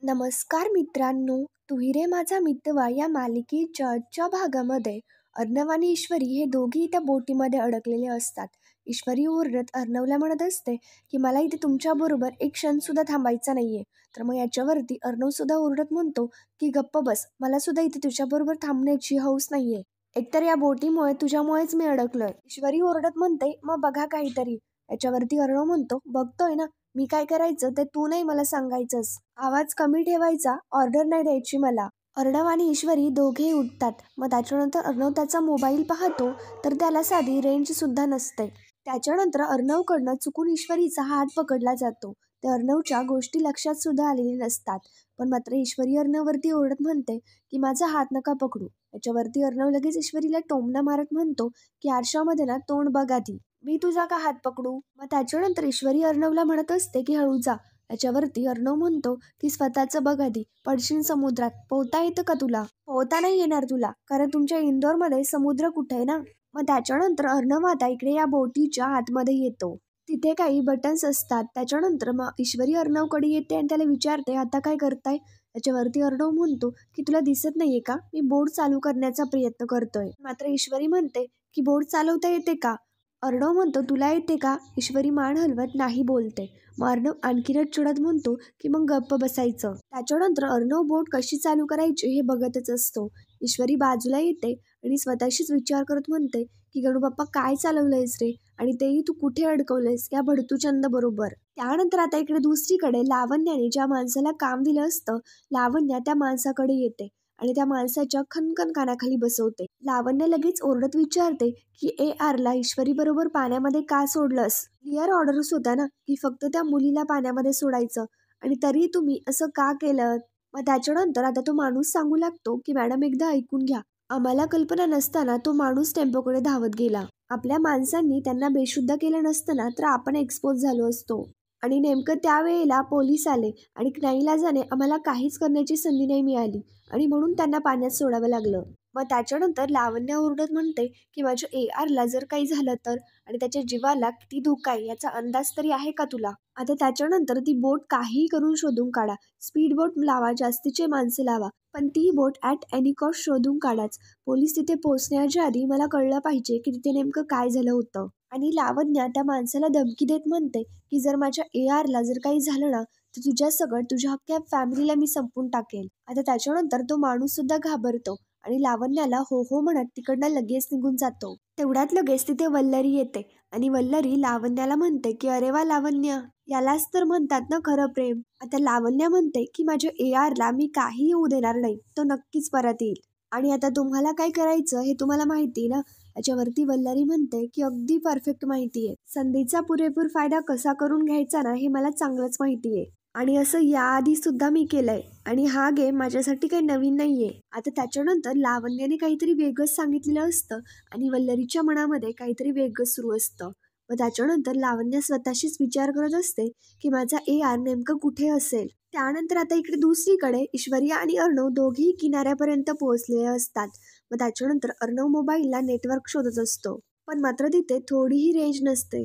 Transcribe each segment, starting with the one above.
नमस्कार मित्रांनो, तू ही रे माझा मितवा या मालिकेच्या आजच्या भागामध्ये अर्णव आणि ईश्वरी हे दोघेही त्या बोटीमध्ये अडकलेले असतात. ईश्वरी ओरडत अर्णवला म्हणत असते की मला इथे तुमच्याबरोबर एक क्षण सुद्धा थांबायचा नाहीये. तर मग याच्यावरती अर्णव सुद्धा ओरडत म्हणतो की गप्प बस, मला सुद्धा इथे तुझ्याबरोबर थांबण्याची हौस नाहीये. एकतर या बोटीमुळे तुझ्यामुळेच मी अडकलोय. ईश्वरी ओरडत म्हणते मग बघा काहीतरी. याच्यावरती अर्णव म्हणतो बघतोय ना, मी काय करायचं ते तू नाही मला सांगायचंस. आवाज कमी ठेवायचा, ऑर्डर नाही द्यायची मला. अर्णव आणि ईश्वरी दोघेही उठतात. मग त्याच्यानंतर अर्णव त्याचा मोबाईल पाहतो तर त्याला साधी रेंज सुद्धा नसते. त्याच्यानंतर अर्णवकडनं चुकून ईश्वरीचा हात पकडला जातो. ते अर्णवच्या गोष्टी लक्षात सुद्धा आलेल्या नसतात. पण मात्र ईश्वरी अर्णववरती ओरडत म्हणते की माझा हात नका पकडू. याच्यावरती अर्णव लगेच ईश्वरीला टोमणा मारत म्हणतो की आरशामध्ये ना तोंड बघ आधी, मी तुझा का हात पकडू. मग त्याच्यानंतर ईश्वरी अर्णवला म्हणत असते की हळू जा. याच्यावरती अर्णव म्हणतो की स्वतःचं बघ आधी, पडशील समुद्रात. पोहता येतं का तुला. पोहता नाही येणार तुला, कारण तुमच्या इंदोरमध्ये समुद्र कुठे आहे ना. मग त्याच्यानंतर अर्णव आता इकडे या बोटीच्या आतमध्ये येतो. तिथे काही बटन्स असतात. त्याच्यानंतर मग ईश्वरी अर्णवकडे येते आणि त्याला विचारते आता काय करताय. त्याच्यावरती अर्णव म्हणतो की तुला दिसत नाहीये का, मी बोट चालू करण्याचा प्रयत्न करतोय. मात्र ईश्वरी म्हणते की बोट चालवता येते का. अर्णव म्हणतो तुला येते का. ईश्वरी मान हलवत नाही बोलते. मग अर्णव आणखीनच चिडत म्हणतो की मग गप्प बसायचं. त्याच्यानंतर अर्णव बोट कशी चालू करायची हे बघतच असतो. ईश्वरी बाजूला येते आणि स्वतःशीच विचार करत म्हणते की गणू बाप्पा काय चालवलंयस रे, आणि तेही तू कुठे अडकवलंयस या भडतूचंद बरोबर. त्यानंतर आता इकडे दुसरीकडे लावण्याने ज्या माणसाला काम दिलं असतं, लावण्या त्या माणसाकडे येते आणि त्या माणसाच्या खनखन कानाखाली बसवते. लावण्य लगेच ओरडत विचारते की आरला ईश्वरी बरोबर पाण्यामध्ये का सोडलंस. क्लिअर ऑर्डर्स होता ना की फक्त त्या मुलीला पाण्यामध्ये सोडायचं, आणि तरी तुम्ही असं का केलं. मग त्याच्यानंतर आता तो माणूस सांगू लागतो की मॅडम एकदा ऐकून घ्या. आम्हाला कल्पना नसताना तो माणूस टेम्पोकडे धावत गेला. आपल्या माणसांनी त्यांना बेशुद्ध केलं नसतं ना तर आपण एक्सपोज झालो असतो. आणि नेमकं त्यावेळेला पोलीस आले आणि नाईलाजाने आम्हाला काहीच करण्याची संधी नाही मिळाली आणि म्हणून त्यांना पाण्यात सोडावं लागलं. मग त्याच्यानंतर लावण्या ओरडत म्हणते की माझ्या आरला जर काही झालं तर, आणि त्याच्या जीवाला किती धोका आहे याचा अंदाज तरी आहे का तुला. आता त्याच्यानंतर ती बोट काही करून शोधून काढा, स्पीड बोट लावा, जास्तीचे माणसे लावा, पण ती बोट ॲट एनी कॉस्ट शोधून काढाच. पोलीस तिथे पोहोचण्याच्या आधी मला कळलं पाहिजे की तिथे नेमकं काय झालं होतं. आणि लावण्या त्या माणसाला धमकी देत म्हणते की जर माझ्या आरला जर काही झालं ना तर तुझ्या सगळं तुझ्या अख्ख्या फॅमिलीला मी संपून टाकेल. आता त्याच्यानंतर तो माणूस सुद्धा घाबरतो आणि लावण्याला हो हो म्हणत तिकडनं लगेच निघून जातो. तेवढ्यात लगेच तिथे वल्लरी येते आणि वल्लरी लावण्याला म्हणते की अरे वा लावण्य, यालाच तर म्हणतात ना खरं प्रेम. आता लावण्य म्हणते की माझ्या आरला मी काही येऊ देणार नाही, तो नक्कीच परत येईल. आणि आता तुम्हाला काय करायचं हे तुम्हाला माहिती ना. याच्यावरती वल्लरी म्हणते की अगदी परफेक्ट माहिती आहे. संधीचा पुरेपूर फायदा कसा करून घ्यायचा ना हे मला चांगलंच माहिती आहे, आणि असं याआधी सुद्धा मी केलंय, आणि हा गेम माझ्यासाठी काही नवीन नाहीये. आता त्याच्यानंतर लावण्याने काहीतरी वेगळंच सांगितलेलं असतं आणि वल्लरीच्या मनामध्ये काहीतरी वेगळंच सुरू असतं. मग त्याच्यानंतर लावण्य स्वतःशीच विचार करत असते की माझा आर नेमकं कुठे असेल. त्यानंतर आता इकडे दुसरीकडे ईश्वरी आणि अर्णव दोघेही किनाऱ्यापर्यंत पोहोचलेले असतात. मग त्याच्यानंतर अर्णव मोबाईलला नेटवर्क शोधत असतो, पण मात्र तिथे थोडीही रेंज नसते.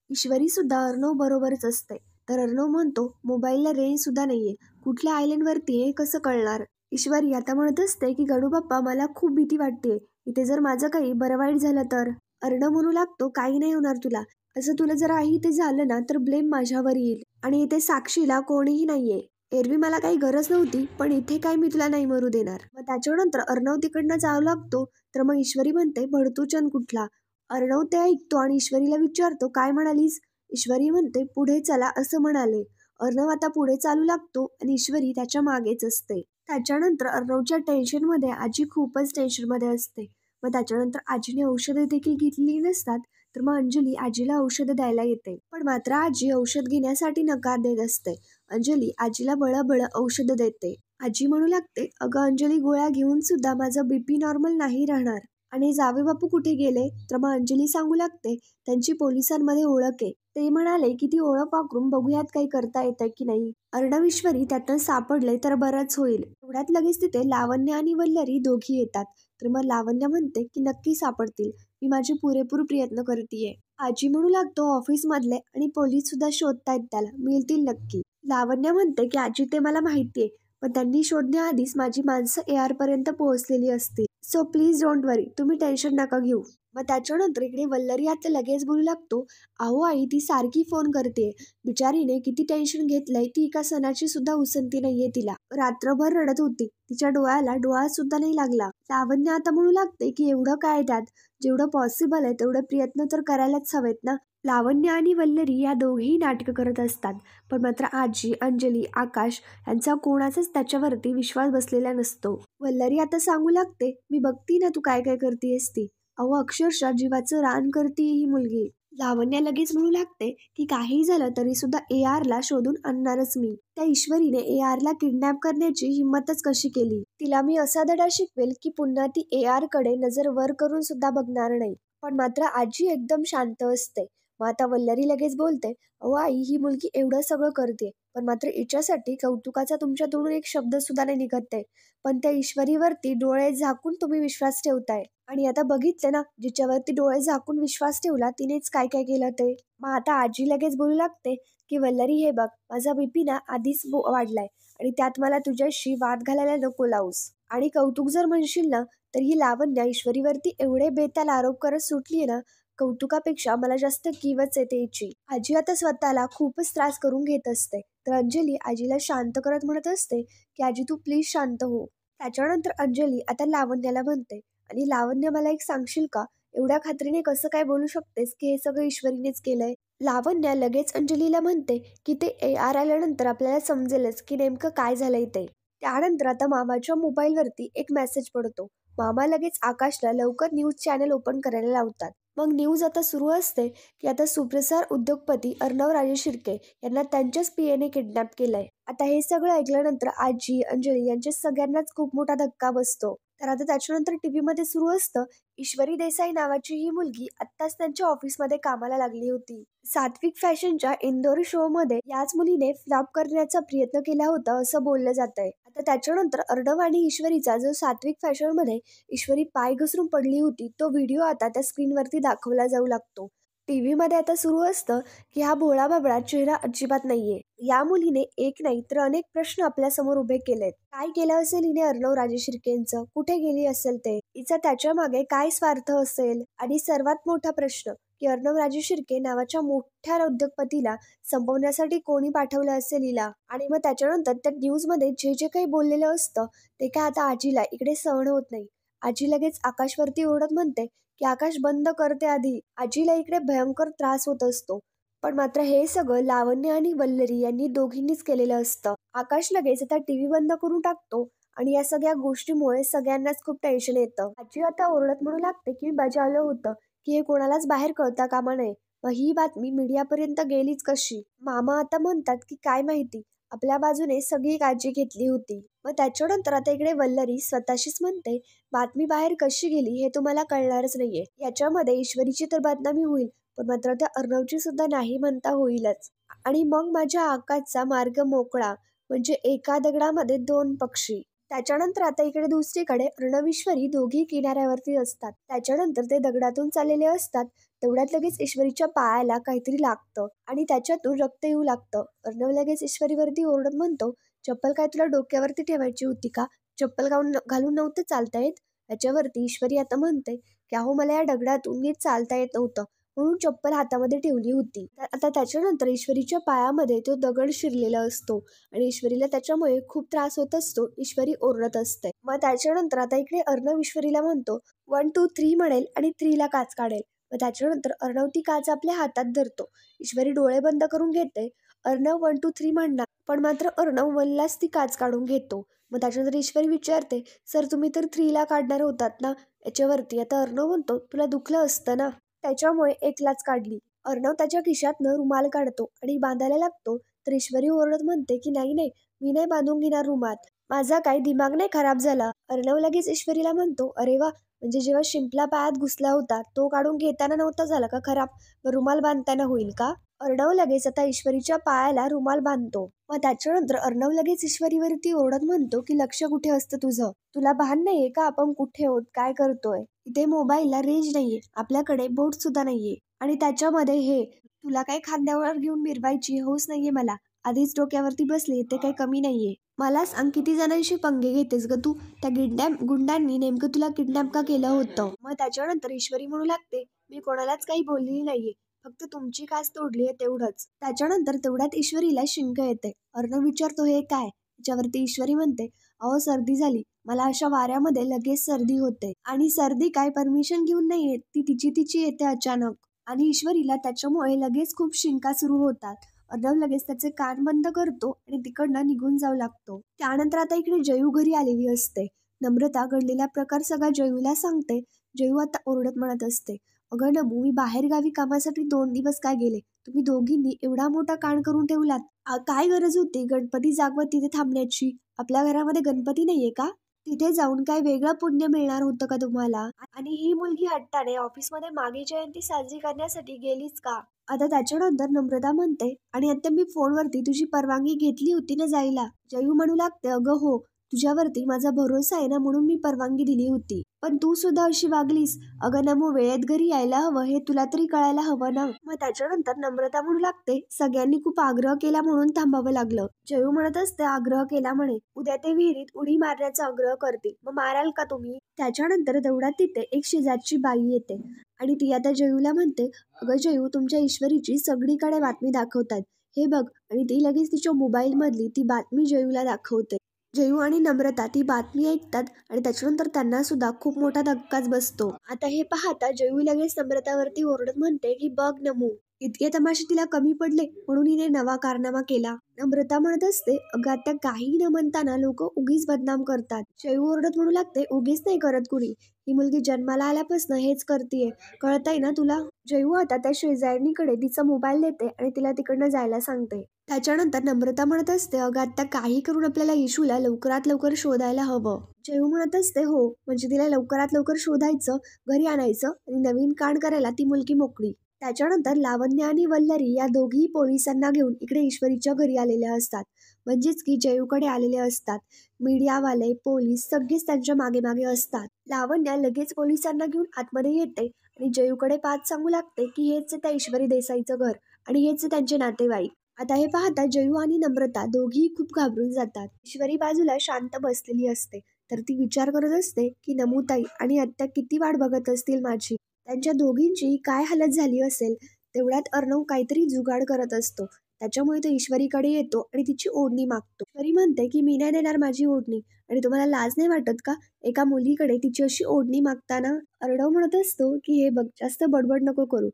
ईश्वरी सुद्धा अर्णव बरोबरच असते. तर अर्णव म्हणतो मोबाईलला रेंज सुद्धा नाहीये, कुठल्या आयलंडवरती हे कसं कळणार. ईश्वरी आता म्हणत असते की गणू बाप्पा मला खूप भीती वाटते, इथे जर माझं काही बरं वाईट झालं तर. अर्णव म्हणू लागतो काही नाही होणार तुला, असं तुला जर इथे झालं ना तर ब्लेम माझ्यावर येईल, आणि इथे साक्षीला कोणीही नाहीये. एरवी मला काही गरज नव्हती, पण इथे काय मी तुला नाही मरू देणार. मग त्याच्यानंतर अर्णव तिकडनं जाऊ लागतो. तर मग ईश्वरी म्हणते भडतूचंद कुठला. अर्णव ते ऐकतो आणि ईश्वरीला विचारतो काय म्हणालीस. ईश्वरी म्हणते पुढे चला असं म्हणाले. अर्णव आता पुढे चालू लागतो आणि ईश्वरी त्याच्या मागेच असते. त्याच्यानंतर अर्णवच्या टेन्शनमध्ये आजी खूपच टेन्शनमध्ये असते. मग त्याच्यानंतर आजीने औषधं देखील घेतलेली नसतात. तर मग अंजली आजीला औषधं द्यायला येते, पण मात्र आजी औषध घेण्यासाठी नकार देत असते. अंजली आजीला बळबळ औषधं देते. आजी म्हणू लागते अगं अंजली, गोळ्या घेऊन सुद्धा माझं बीपी नॉर्मल नाही राहणार. आणि जावे बापू कुठे गेले. तर मग अंजली सांगू लागते त्यांची पोलिसांमध्ये ओळख आहे, ते म्हणाले की ती ओळख वापरून बघूयात काही करता येतं की नाही. अर्णव ईश्वरी त्यातनं सापडले तर बरंच होईल. एवढ्यात लगेच तिथे लावण्य आणि वल्लरी दोघी येतात. तर मग लावण्य म्हणते की नक्की सापडतील, मी माझे पुरेपूर प्रयत्न करतीये. आजी म्हणू लागतो ऑफिस मधले आणि पोलीस सुद्धा शोधतायत त्याला, मिळतील नक्की. लावण्य म्हणते की आजी ते मला माहितीये, पण त्यांनी शोधण्याआधीच माझी माणसं AR पर्यंत पोहोचलेली असतील. सो प्लीज डोंट वरी, तुम्ही टेन्शन नका घेऊ. मग त्याच्यानंतर इकडे वल्लरी आता लगेच बोलू लागतो, अहो आई, ती सारखी फोन करते. बिचारीने किती टेन्शन घेतलंय, ती एका सणाची सुद्धा उसंती नाहीये तिला. रात्रभर रडत होती, तिच्या डोळ्याला डोळा सुद्धा नाही लागला. लावण्य आता म्हणू लागते की एवढं काय त्यात, जेवढं पॉसिबल आहे तेवढे प्रयत्न तर करायलाच हवेत ना. लावण्य आणि वल्लरी या दोघेही नाटकं करत असतात, पण मात्र आजी, अंजली, आकाश यांचा कोणाचाच त्याच्यावरती विश्वास बसलेला नसतो. वल्लरी आता सांगू लागते, मी बघती ना तू काय काय करतेस ती. अहो अक्षरशः जीवाचं रान करते ही मुलगी. लावण्य लगेच म्हणू लागते की काही झालं तरी सुद्धा AR ला शोधून आणणारच मी. त्या ईश्वरीने AR ला किडनॅप करण्याची हिंमतच कशी केली. तिला मी असा धडा शिकवेल की पुन्हा ती AR कडे नजर वर करून सुद्धा बघणार नाही. पण मात्र आजी एकदम शांत असते. मग आता वल्लरी लगेच बोलते, अहो आई, ही मुलगी एवढं सगळं करते, पण मात्र हिच्यासाठी कौतुकाचा तुमच्या तोंडून एक शब्द सुद्धा नाही निघत आहे. पण त्या ईश्वरीवरती डोळे झाकून तुम्ही विश्वास ठेवताय. आणि आता बघितलं ना, जिच्यावरती डोळे झाकून विश्वास ठेवला तिनेच काय काय केलं ते. मग आता आजी लगेच बोलू लागते की वल्लरी, हे बघ, माझा BP ना आधीच वाढलाय आणि त्यात मला तुझ्याशी वाद घालायला नको लावूस. आणि कौतुक जर म्हणशील ना, तर ही लावण्या ईश्वरीवरती एवढे बेताल आरोप करत सुटलीये ना, कौतुकापेक्षा मला जास्त कीवच येते हिची. आजी आता स्वतःला खूपच त्रास करून घेत असते. तर अंजली आजीला शांत करत म्हणत असते की आजी तू प्लीज शांत हो. त्याच्यानंतर अंजली आता लावण्याला म्हणते, आणि लावण्य, मला एक सांगशील का, एवढ्या खात्रीने कसं काय बोलू शकतेस की हे सगळं ईश्वरीनेच केलंय. लावण्य लगेच अंजलीला म्हणते की ते AR आल्यानंतर आपल्याला समजेलच की नेमकं काय झालंय ते. त्यानंतर आता मामाच्या मोबाईलवरती एक मेसेज पडतो. मामा लगेच आकाशला लवकर न्यूज चॅनल ओपन करायला लावतात. मग न्यूज आता सुरू असते की आता सुप्रसार उद्योगपती अर्णव राजे शिर्के यांना त्यांच्याच PAने किडनॅप केलंय. आता हे सगळं ऐकल्यानंतर आजी, अंजली यांच्या सगळ्यांनाच खूप मोठा धक्का बसतो. तर आता त्याच्यानंतर TV मध्ये सुरू असतं, ईश्वरी देसाई नावाची ही मुलगी आत्ताच त्यांच्या ऑफिसमध्ये कामाला लागली होती. सात्विक फॅशनच्या इंदोर शो मध्ये याच मुलीने फ्लॉप करण्याचा प्रयत्न केला होता असं बोललं जात आहे. आता त्याच्यानंतर अर्णव आणि ईश्वरीचा जो सात्विक फॅशन मध्ये ईश्वरी पाय घसरून पडली होती तो व्हिडिओ आता त्या स्क्रीनवरती दाखवला जाऊ लागतो. TV मध्ये आता सुरू असतं की हा भोळा बाबळा चेहरा अजिबात नाहीये. या मुलीने एक नाही तर अनेक प्रश्न आपल्या समोर उभे केलेत. काय केलं असेल हिने अर्णव राजे शिर्केंचं, कुठे गेली असेल ते, हिचा त्याच्या मागे काय स्वार्थ असेल, आणि सर्वात मोठा प्रश्न की अर्णव राजे शिर्के नावाच्या मोठ्या उद्योगपतीला संपवण्यासाठी कोणी पाठवलं असेल हिला. आणि मग त्याच्यानंतर त्या न्यूज मध्ये जे जे काही बोललेलं असतं ते काय आता आजीला इकडे सहन होत नाही. आजी लगेच आकाशवरती ओरडत म्हणते की आकाश बंद करते आधी. आजीला इकडे भयंकर त्रास होत असतो. पण मात्र हे सगळं लावण्य आणि वल्लरी यांनी दोघींनीच केलेलं असतं. आकाश लगेच आता TV बंद करून टाकतो आणि या सगळ्या गोष्टीमुळे सगळ्यांनाच खूप टेन्शन येतं. आजी आता ओरडत म्हणू लागते की बजावलं होतं की हे कोणालाच बाहेर कळता कामा नये. मग ही बातमी मीडियापर्यंत गेलीच कशी. मामा आता म्हणतात की काय माहिती, आपल्या बाजूने सगळी काळजी घेतली होती. मग त्याच्यानंतर आता इकडे वल्लरी स्वतःशीच म्हणते, बातमी बाहेर कशी गेली हे तुम्हाला कळणारच नाहीये. याच्यामध्ये ईश्वरीची तर बदनामी होईल, पण मात्र त्या अर्णवची सुद्धा नाही म्हणता होईलच. आणि मग माझ्या आकाशचा मार्ग मोकळा, म्हणजे एका दगडामध्ये दोन पक्षी. त्याच्यानंतर आता इकडे दुसरीकडे अर्णव ईश्वरी दोघी किनाऱ्यावरती असतात. त्याच्यानंतर ते दगडातून चाललेले असतात. तेवढ्यात लगेच ईश्वरीच्या पायाला काहीतरी लागतं आणि त्याच्यातून रक्त येऊ लागतं. अर्णव लगेच ईश्वरीवरती ओरडत म्हणतो, चप्पल काय तुला डोक्यावरती ठेवायची होती का, चप्पल घालून नव्हतं चालता येत. याच्यावरती ईश्वरी आता म्हणते की अहो, मला या दगडातून नीट चालता येत नव्हतं म्हणून चप्पल हातामध्ये ठेवली होती. आता त्याच्यानंतर ईश्वरीच्या पायामध्ये तो दगड शिरलेला असतो आणि ईश्वरीला त्याच्यामुळे खूप त्रास होत असतो. ईश्वरी ओरडत असते. मग त्याच्यानंतर आता इकडे अर्णव ईश्वरीला म्हणतो 1 2 3 म्हणेल आणि 3 ला काच काढेल. मग त्याच्यानंतर अर्णव ती काच आपल्या हातात धरतो. ईश्वरी डोळे बंद करून घेते. अर्णव 1 2 3 म्हणणार, पण मात्र अर्णव 1 लाच ती काच काढून घेतो. मग त्याच्यानंतर ईश्वरी विचारते, सर तुम्ही तर 3 ला काढणार होतात ना याच्यावरती. आता अर्णव म्हणतो, तुला दुखलं असतं ना, त्याच्यामुळे 1 लाच काढली. अर्णव त्याच्या खिशातनं रुमाल काढतो आणि बांधायला लागतो. तर ईश्वरी ओरडत म्हणते की नाही नाही, मी नाही बांधून घेणार रुमाल, माझा काही दिमाग नाही खराब झाला. अर्णव लगेच ईश्वरीला म्हणतो, अरे वा, म्हणजे जेव्हा शिंपला पायात घुसला होता तो काढून घेताना नव्हता झाला का खराब, मग रुमाल बांधताना होईल का. अर्णव लगेच आता ईश्वरीच्या पायाला रुमाल बांधतो. मग त्याच्यानंतर अर्णव लगेच ईश्वरीवरती ओरडत म्हणतो की लक्ष कुठे असतं तुझं, तुला भान नाहीये का आपण कुठे आहोत, काय करतोय. इथे मोबाईलला रेंज नाहीये, आपल्याकडे बोट सुद्धा नाहीये, आणि त्याच्यामध्ये हे तुला काही खांद्यावर घेऊन मिरवायची हौस नाहीये मला. आधीच डोक्यावरती बसले ते काही कमी नाहीये. मला सांग किती जणांशी पंगे घेतेस ग तू? त्या गुंडांनी नेमकं तुला किडनॅप का केलं होतं? मग त्याच्यानंतर ईश्वरी म्हणू लागते, मी कोणालाच काही बोललेली नाहीये, फक्त तुमची कास तोडलीये तेवढंच. त्याच्यानंतर तेवढ्यात ईश्वरीला शिंक येते. अर्णव विचारतो हे काय? त्याच्यावरती ईश्वरी म्हणते, अहो सर्दी झाली, मला अशा वाऱ्यामध्ये लगेच सर्दी होते. आणि सर्दी काय परमिशन घेऊन नाही येत, ती तिची येते अचानक. आणि ईश्वरीला त्याच्यामुळे लगेच खूप शिंका सुरू होतात. अर्णव लगेच त्याचे कान बंद करतो आणि तिकडनं निघून जाऊ लागतो. त्यानंतर आता इकडे जयू घरी आलेली असते. नम्रता घडलेला प्रकार सगळा जयूला सांगते. जयू आता ओरडत म्हणत असते, अगं नमू, मी बाहेरगावी कामासाठी 2 दिवस काय गेले, तुम्ही दोघींनी एवढा मोठा कांड करून ठेवलात. काय गरज होती गणपती जागवत तिथे थांबण्याची? आपल्या घरामध्ये गणपती नाहीये का? तिथे जाऊन काय वेगळं पुण्य मिळणार होतं का तुम्हाला? आणि ही मुलगी हट्टाने ऑफिसमध्ये मागे जयंती साजरी करण्यासाठी गेलीच का? आता त्याच्यानंतर नम्रता म्हणते, आणि आता मी फोनवरती तुझी परवानगी घेतली होती ना जायला? जयू म्हणू लागते, अगं हो, तुझ्यावरती माझा भरोसा आहे ना, म्हणून मी परवानगी दिली होती. पण तू सुद्धा अशी वागलीस. अगं नमू, वेळेत घरी यायला हवं हे तुला तरी कळायला हवं ना. मग त्याच्यानंतर नम्रता म्हणू लागते, सगळ्यांनी खूप आग्रह केला म्हणून थांबावं लागलं. जयू म्हणत असते, आग्रह केला म्हणे, उद्या ते विहिरीत उडी मारण्याचा आग्रह करतील, मग माराल का तुम्ही? त्याच्यानंतर तेवढ्यात तिथे एक शेजारची बाई येते आणि ती आता जयूला म्हणते, अगं जयू, तुमच्या ईश्वरीची सगळीकडे बातमी दाखवतात, हे बघ. आणि ती लगेच तिच्या मोबाईल मधली ती बातमी जयूला दाखवते. जयू आणि नम्रता ती बातमी ऐकतात आणि त्याच्यानंतर त्यांना सुद्धा खूप मोठा धक्काच बसतो. आता हे पाहता जयू लगेच नम्रतावरती ओरडत म्हणते की बघ नमू, इतके तमाशे तिला कमी पडले म्हणून हिने नवा कारनामा केला. नम्रता म्हणत असते, अगं त्या काही न म्हणताना लोक उगीच बदनाम करतात. जयू ओरडत म्हणू लागते, उगीच नाही करत कुणी, ही मुलगी जन्माला आल्यापासून हेच करतीये, कळतंय ना तुला? जयू आता त्या शेजारणीकडे तिचा मोबाईल देते आणि तिला तिकडनं जायला सांगते. त्याच्यानंतर नम्रता म्हणत असते, अगं आता काही करून आपल्याला इशूला लवकरात लवकर शोधायला हवं. जयू म्हणत असते, हो, म्हणजे तिला लवकरात लवकर शोधायचं, घरी आणायचं आणि नवीन कांड करायला ती मुलगी मोकळी. त्याच्यानंतर लावण्य आणि वल्लरी या दोघीही पोलिसांना घेऊन इकडे ईश्वरीच्या घरी आलेल्या असतात. म्हणजेच की जयूकडे आलेले असतात. मीडियावाले, पोलीस सगळेच त्यांच्या मागे मागे असतात. लावण्य लगेच पोलिसांना घेऊन आतमध्ये येते आणि जयूकडे पाठ सांगू लागते की हेच त्या ईश्वरी देसाईचं घर आणि हेच त्यांचे नातेवाईक. आता हे पाहता जयू आणि नम्रता दोघीही खूप घाबरून जातात. ईश्वरी बाजूला शांत बसलेली असते, तर ती विचार करत असते की नमूताई आणि आत्या किती वाट बघत असतील माझी, त्यांच्या दोघींची काय हालत झाली असेल. तेवढ्यात अर्णव काहीतरी जुगाड करत असतो. त्याच्यामुळे तो ईश्वरीकडे येतो आणि तिची ओढणी मागतो. ईश्वरी म्हणते की मी नाही देणार माझी ओढणी, आणि तुम्हाला लाज नाही वाटत का एका मुलीकडे तिची अशी ओढणी मागताना? अर्णव म्हणत असतो की हे बघ, जास्त बडबड नको करू,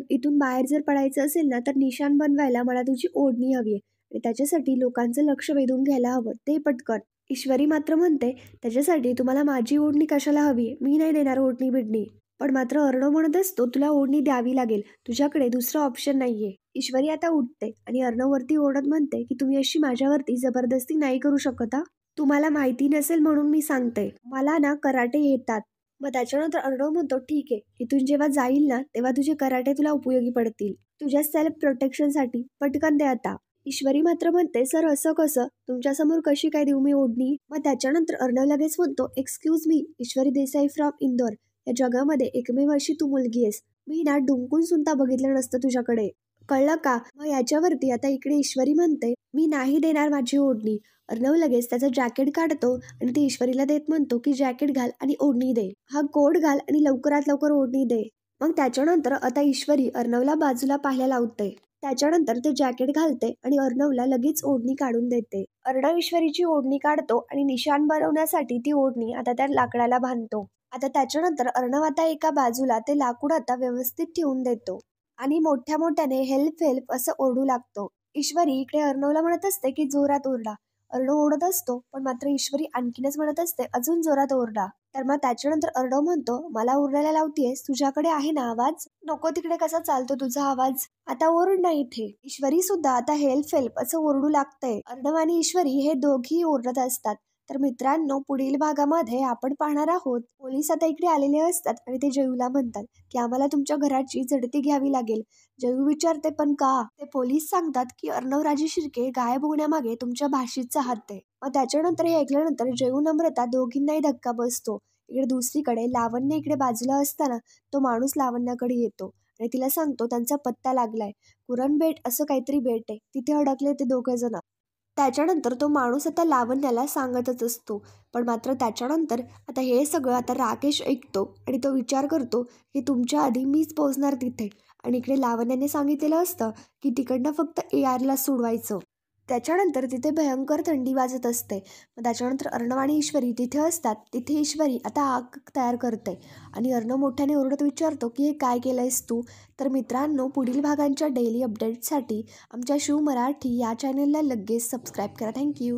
इथून बाहेर जर पडायचं असेल ना तर निशाण बनवायला मला तुझी ओढणी हवी आहे आणि त्याच्यासाठी लोकांचं लक्ष वेधून घ्यायला हवं, ते पटकन. ईश्वरी मात्र म्हणते, त्याच्यासाठी तुम्हाला माझी ओढणी कशाला हवी, मी नाही देणार ओढणी बिडणी. पण मात्र अर्णव म्हणत असतो, तुला ओढणी द्यावी लागेल, तुझ्याकडे दुसरा ऑप्शन नाहीये. ईश्वरी आता उठते आणि अर्णववरती ओरडत म्हणते की तुम्ही अशी माझ्यावरती जबरदस्ती नाही करू शकत. तुम्हाला माहिती नसेल म्हणून मी सांगते, मला ना कराटे येतात. मग त्याच्यानंतर अर्णव म्हणतो, ठीक आहे, इथून जेव्हा जाईल ना तेव्हा तुझे कराटे तुला उपयोगी पडतील, तुझ्या सेल्फ प्रोटेक्शनसाठी, पटकन दे आता. ईश्वरी मात्र म्हणते, सर असं कसं, तुमच्यासमोर कशी काय देऊ मी ओढणी? मग त्याच्यानंतर अर्णव लगेच म्हणतो, excuse me, Ishwari Desai from Indore, या जगामध्ये एकमेव अशी तू मुलगी आहेस, मी ना डुंकून सुद्धा बघितलं नसतं तुझ्याकडे, कळलं का? मग याच्यावरती आता इकडे ईश्वरी म्हणते, मी नाही देणार माझी ओढणी. अर्णव लगेच त्याचं जॅकेट काढतो आणि ते ईश्वरीला देत म्हणतो की जॅकेट घाल आणि ओढणी दे, हा कोट घाल आणि लवकरात लवकर ओढणी दे. मग त्याच्यानंतर आता ईश्वरी अर्णवला बाजूला पाहायला लावते. त्याच्यानंतर ते जॅकेट घालते आणि अर्णवला लगेच ओढणी काढून देते. अर्णव ईश्वरीची ओढणी काढतो आणि निशाण बनवण्यासाठी ती ओढणी आता त्या लाकडाला बांधतो. आता त्याच्यानंतर अर्णव आता एका बाजूला ते लाकूड आता व्यवस्थित ठेवून देतो आणि मोठ्या मोठ्याने हेल्प हेल्प असं ओरडू लागतो. ईश्वरी इकडे अर्णवला म्हणत असते की जोरात ओरडा. अर्णव ओरडत असतो, पण मात्र ईश्वरी आणखीनच म्हणत असते, अजून जोरात ओरडा. तर मग त्याच्यानंतर अर्णव म्हणतो, मला ओरडायला लावतीयस, तुझ्याकडे आहे ना आवाज, नको तिकडे कसा चालतो तुझा आवाज, आता ओरड ना इथे. ईश्वरी सुद्धा आता हेल्प हेल्प असं ओरडू लागतंय. अर्णव आणि ईश्वरी हे दोघी ओरडत असतात. तर मित्रांनो, पुढील भागामध्ये आपण पाहणार आहोत, पोलीस आता इकडे आलेले असतात आणि ते जयूला म्हणतात की आम्हाला तुमच्या घराची झडती घ्यावी लागेल. जयू विचारते, पण का? ते पोलीस सांगतात की अर्णवराजे शिर्के गायब होण्यामागे तुमच्या भाषेचा हात आहे. मग त्याच्यानंतर हे ऐकल्यानंतर जयू नम्रता दोघींनाही धक्का बसतो. इकडे दुसरीकडे लावण्य इकडे बाजूला असताना तो माणूस लावण्याकडे येतो आणि तिला सांगतो त्यांचा पत्ता लागलाय. कुरण बेट असं काहीतरी बेट आहे, तिथे अडकले ते दोघे जण. त्याच्यानंतर तो माणूस आता लावण्याला सांगतच असतो. पण मात्र त्याच्यानंतर आता हे सगळं आता राकेश ऐकतो आणि तो विचार करतो की तुमच्या आधी मीच पोहोचणार तिथे. आणि इकडे लावण्याने सांगितलेलं असतं की तिकडनं फक्त ARला सोडवायचं. त्याच्यानंतर तिथे भयंकर थंडी वाजत असते. मग त्याच्यानंतर अर्णव आणि ईश्वरी तिथे असतात. तिथे ईश्वरी आता आग तयार करते आणि अर्णव मोठ्याने ओरडत विचारतो की हे काय केलंयस तू. तर मित्रांनो, पुढील भागांच्या डेली अपडेट्ससाठी आमच्या शिव मराठी या चॅनलला लगेच सबस्क्राईब करा. थँक्यू.